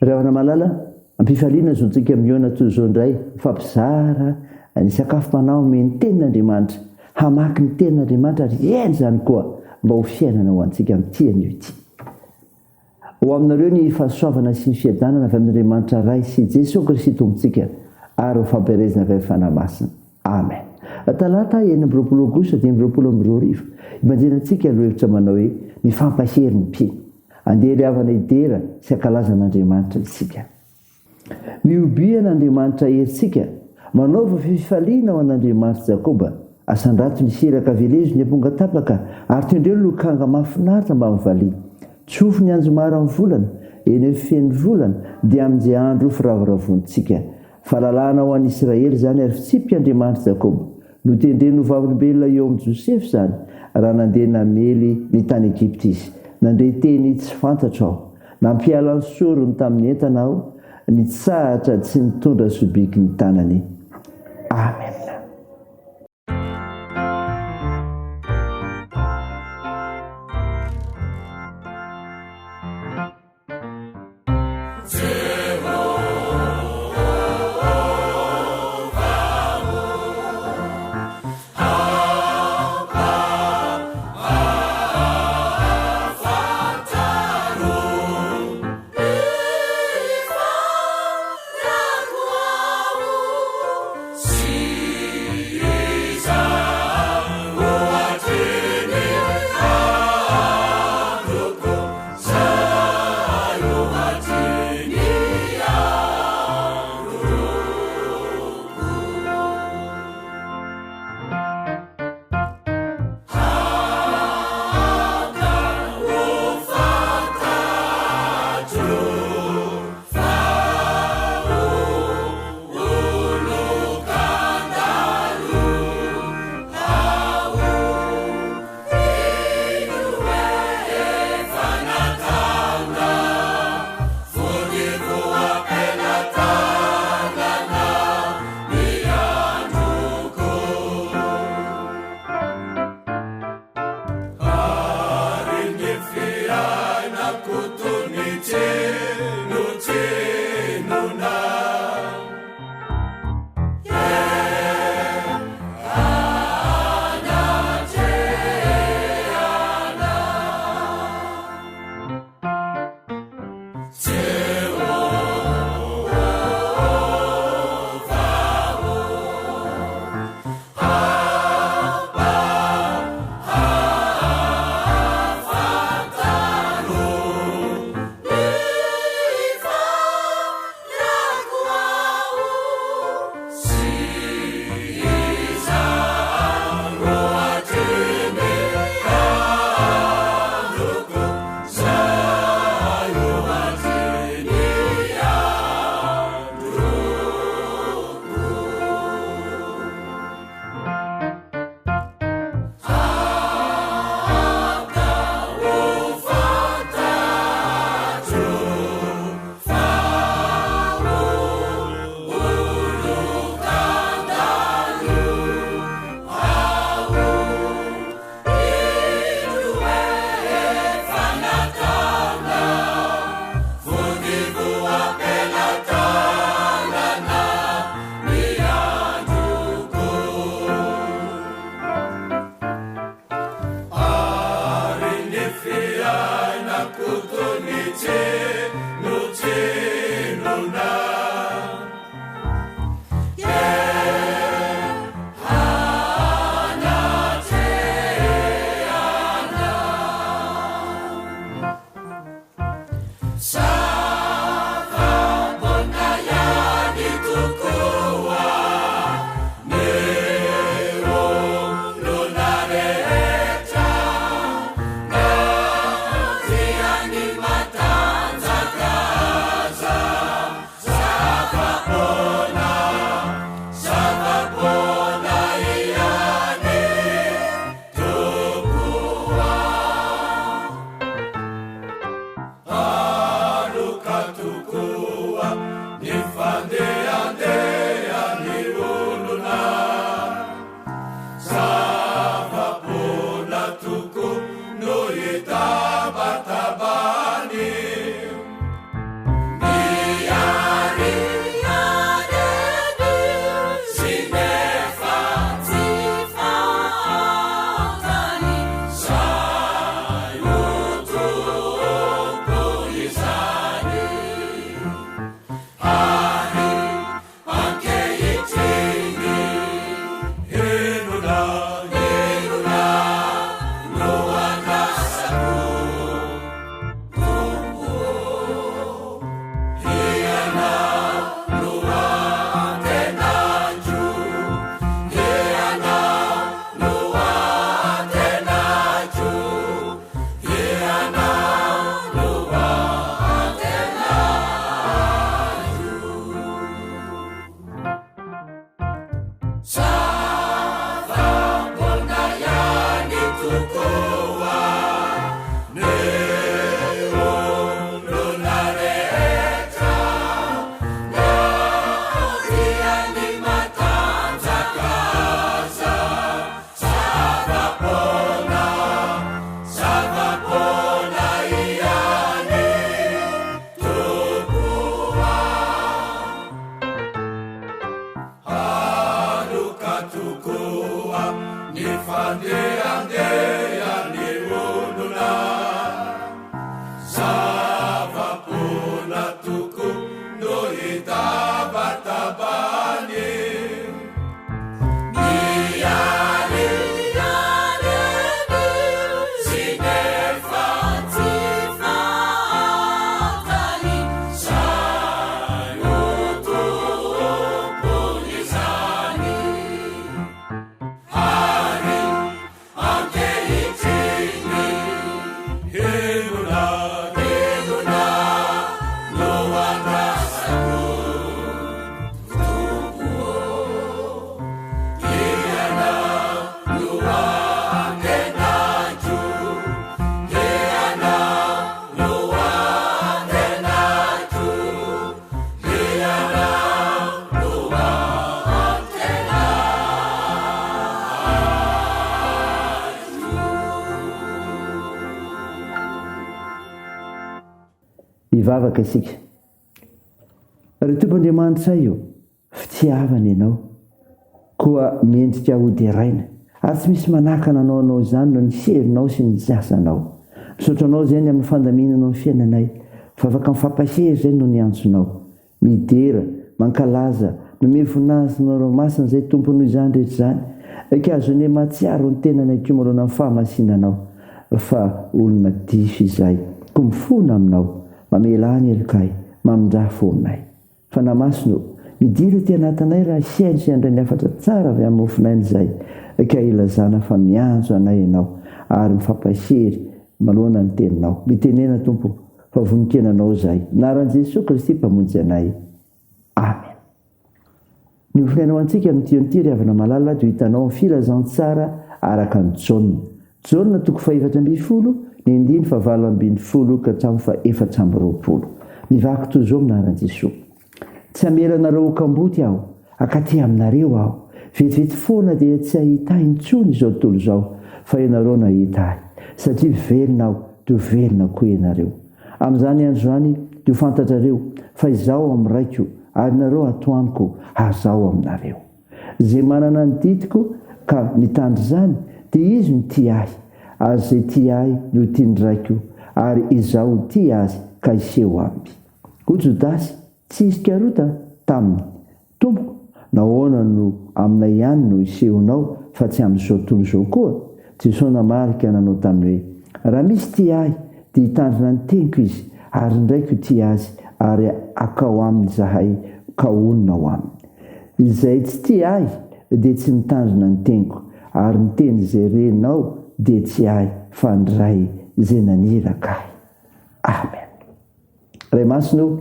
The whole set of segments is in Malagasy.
Ravana malala ampifaliana zontsika miona toy izao indray fampizara ny sakafo manao meny tenin'Andriamanitra hamaky ny tenin'Andriamanitra ary eny zany koa mba ho fiainana ho antsika amin'ity ity. Ho aminareo ny fahasoavana sy ny fiadanana avy amin'Andriamanitra ray sy Jesosy Kristy tompontsika ary ho fampiarezana avy amin'ny fanahy-masina. Amen. Talata 9 Aogositra 2022 imanjenantsika lohevitra manao hoe mifampahery ny mpino. Andeha riavana idera sy ankalazan'Andriamanitra isika. Miobian'Andriamanitra herintsika manaova fifaliana ho an'Andriamanitra Jakoba. Asandrato ny siraka velezo ny amponga tapaka ary tendreo ny lokanga mahafinaritra mba mivaliana. Tsofo ny anjomara amin'ny volana eny amin'ny feny volana dia amin'izay andro firavoravontsika. Fahalalana ho an'i Israely zany ary fitsipy-Andriamanitra Jakoba. Notendreny ho vavolombelona eo amin'ny Josefy zany raha nandeha namely ny tany Egypta izy. Nandray teny tsy fantatra aho. Nampiala ny sorony tamin'ny entana aho, nitsahatra tsy nitondra sobiky ny tanany. Amen. See mivavaka isika. Ry Tompoandriamanitra io fitiavana ianao koa miendrika hoderaina ary tsy misy manakana anao izany no ny herinao sy ny siasanao. Misaotra anao zany amin'ny fandaminanao ny fiainanay fa afaka mifampahery zay no ny antsonao midera mankalaza nome voninahitra rao masina zay tompony izany rehetra zany akazone matsiaro ny tenanay ko marona amin'ny fahamasinanao fa olona diso izay ko mifona aminao mamelany elokay mamindra fo aminay fa namasino midira ty anatinay raha siaino sy andray ny afatra tsara avy amin'ny mofinainy izay ka ilazana fa mianjo anay ianao ary mifampahery malohana ny teninao mitenena tompo fa voninkenanao zay naran'i Jesosy Kristy mpamonjy anay amen. Ny ofinainao antsika amin'ity ry havana malala dia hitanao amin'ny filazantsara araka ny Jaona toko fa 4:10 ny 9 fa 8:10 ka hatramin'ny fa 4:20. Mivako toy izao minaran'i Jesosy. Tsy amelanareo okamboty aho akaty aminareo aho vetivety foana dia tsy ahita intsony izao tontolo izao fa ianareo nahita satria velona aho dia velona koa ianareo. Amin'izany andro zany dia fantatrareo fa izaho amin'ny raiko ary nareo atoaniko azaho aminareo. Zay manana ny ditiko ka mitandry zany dia izy no tia ahy ary zay tia ahy no tiany raiko ary izaho tia azy ka iseho aminy. Ho Jodasy tsy iskarota taminy tompoko nahoana no aminay ihany no isehonao fa tsy amin'izao tontolo izao koa. Jesosy namarika nanao taminy hoe raha misy tia ahy dia hitandrina ny teniko izy ary ndraiky tia azy ary akao aminy zahay ka onona ho aminy. Izay tsy tia ahy dia tsy mitandrina ny teniko ary ny teny izay renao dia tsy ahy fa ndray izay naniraka ahy. Amen. Ray masino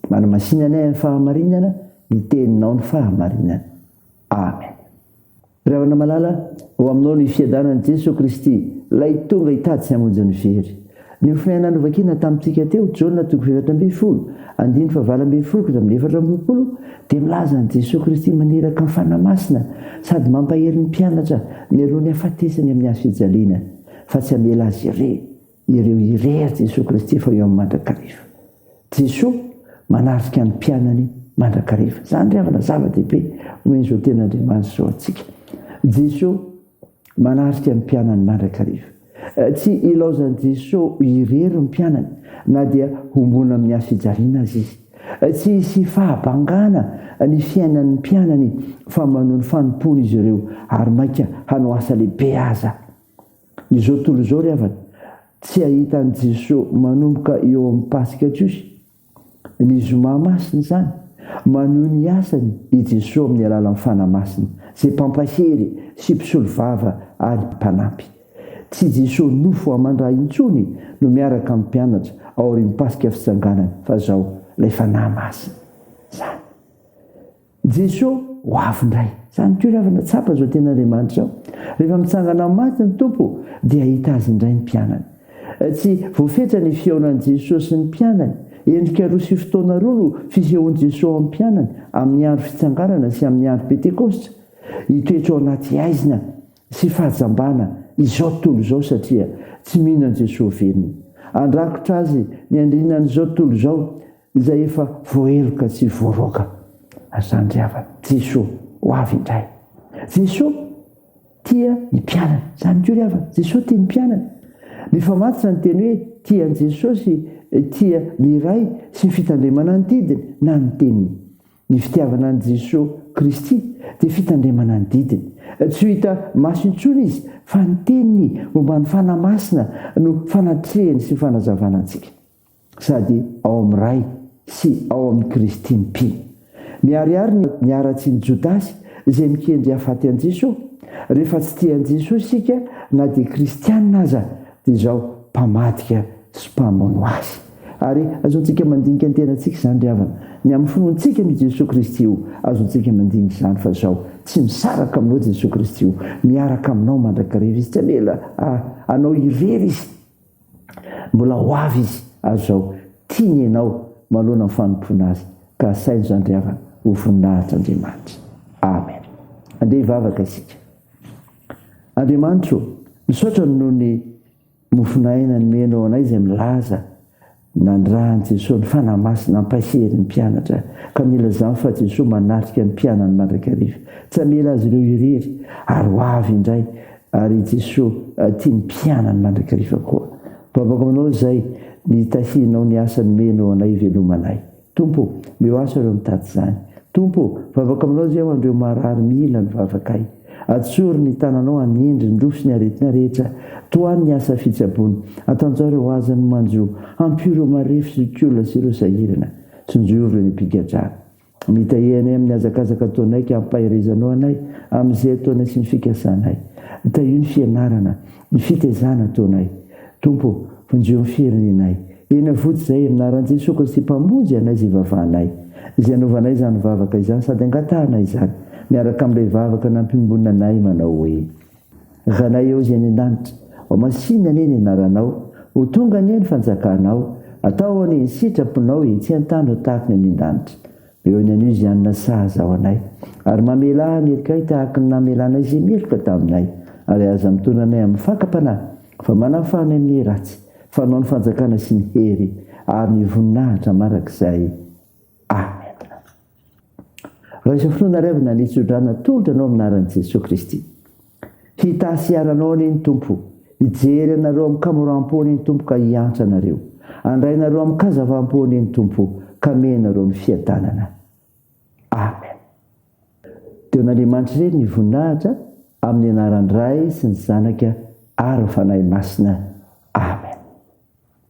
manamasina anay amin'ny fahamarinana ny teninao ny fahamarinana. Amen. Ry havana malala ho aminao ny fiadanan'i Jesosy Kristy lay tonga hitady sy hamonjy ny very. Ny ofinaina novakina tamintsika teo Jaona toko 4:10 andiny fa 8:4 dia milaza ny Jesosy Kristy maneraka amin'ny fanamasina sady mampahery ny mpianatra mialohan'ny hafatesany amin'ny hazo fijaliana fa tsy hamela azy ireo irery Jesosy Kristy fa eo amin'ny mandrakariva. Jesosy manarika ny mpianany mandrakariva. Zany ry havana zava-dehibe hoen'izao ten'Andriamanitra zao antsika. Jesosy manarika ny mpianany mandrakariva. Tsy ilaozan'i Jesosy irery ny mpianany na dia hombona amin'ny hazo fijaliana azy izy. Tsy hisy fahabangana ny fiainan'ny mpianany fa manohy ny fanompony izy ireo ary maika hanao asa lehibe aza. Izao tontolo izao ry havana tsy ahitan'i Jesosy manomboka eo amin'ny Pasika Jiosy ny zoma masina zany manohy ny asany i Jesosy amin'ny alalan'ny fanamasina zay mpampahery sy mpisolo vava ary mpanampy. Tsy Jesosy nofo amandray intsony no miaraka amin'ny mpianatra aorian'ny Pasika fitsanganany fa zao ilay fanahy masina zany. Jesosy ho avy indray. Zany koa ry havana tsapa zao ten'Andriamanitra zao. Rehefa mitsangana maty ny tompo dia ahita azy indray ny mpianany. Tsy voafetra ny fihaonan'i Jesosy sy ny mpianany. Endrika roa sy fotoana roa no fisehoan'i Jesosy amin'ny mpianany amin'ny andro fitsanganana sy amin'ny andro Pentekostra. Hitoetra ao anaty aizina sy fahajambana izao tontolo izao satria tsy mino an'i Jesosy velony. Andrakotra azy ny andrinan'izao tontolo izao izay efa voaheloka sy voaroaka. Zany ry havana Jesosy ho avy indray. Jesosy tia ny mpianany. Zany koa ry havana Jesosy tia ny mpianany. Ny famatotra ny teny hoe tian'i Jesosy tia ny ray sy ny fitandremana ny didiny na ny teniny. Ny fitiavana an'i Jesosy Kristy dia fitandremana ny didiny. Tsy ho hita maso intsony izy fa ny teniny momba ny fanamasina no fanatrehany sy fanazavana antsika. Sady ao amin'ny ray sy ao amin'ny Kristy mipiny. Miariary ny aratsy ny Jodasy izay mikendry hafaty an'i Jesosy. Rehefa tsy tian'i Jesosy sika na dia kristianina aza dia izao mpamadika sy mpamono azy. Ary azontsika mandinika ny tenantsika izany ry havana. Ny amin'ny finoantsika ny Jesosy Kristy io azontsika mandinika izany fa izao tsy misaraka aminao Jesosy Kristy io miaraka aminao mandrakariva izy. Tsy amela anao irery izy. Mbola ho avy izy ary izao tiany ianao malohana ny fanompona azy. Ka saino izany ry havana ho voninahitra Andriamanitra. Amen. Andeha hivavaka isika. Andriamanitra misaotra noho ny mofinaina nomenao anay izay milaza nandrahan Jesosy ny fanahymasina ampahery ny mpianatra ka mila zany fa Jesosy manatrika ny mpianany mandrakariva tsy mila azy ireo irery ary ho avy indray ary Jesosy tia ny mpianany mandrakariva koa. Babako aminao izay nitahinao ny asany menao anay velomanay. Tompo, meo asa ireo mitady izany. Tompo, vavaka aminao izay ho andreo marary mila ny vavakay. Atsory ny tananao anindry ny rofo sy ny aretina rehetra. Toany ny asa fitsabony. Atanjao ireo azany manjo. Ampio ireo marefo sy olona sy ireo sahirana. Tsonjovy ny mpigadrana. Mitahianay amin'ny azakazaka ataonay ka ampahirizanao anay amin'izay ataonay sy ny fikasanay. Taio ny fianarana, ny fitaizana ataonay. Tompo, vonjeo ny firenenay. Ena fotsy izay aminaran'i Jesosy ka sy mpamonjy anay izay vavanay. Izay anaovanay izany vavaka izany sady angatahanay izany. Miaraka amin'ilay vavaka nampimbonina anay manao hoe: Zanay eo izay ny an-danitra, ho masina anie ny anaranao, ho tonga anie ny fanjakanao, atao anie ny sitraponao tsy an-tany tahaka ny an-danitra. Eo ny anio izy anona sahaza ao anay, ary mamela ny erikay tahaka ny namelanay izay meloka taminay, ary aza mitondra anay amin'ny fakapanahy, fa manafanay amin'ny ratsy, fanao ny fanjakana sy ny hery, ary ny voninahitra marak'izay. Amen. Raha isa fotoana revina nitsodrana tolotra anao aminaran'i Jesosy Kristy. Hitasiaranao ny Tompo, hijery anareo amin'ny kamoram-pony ny Tompo ka hiantra anareo. Andrainareo amin'ny kazavam-pony ny Tompo ka menareo amin'ny fiadanana. Amen. Teon'Andriamanitra ireny ny voninahitra amin'ny anaran'ny Ray sy ny Zanaka ary ny Fanahy Masina.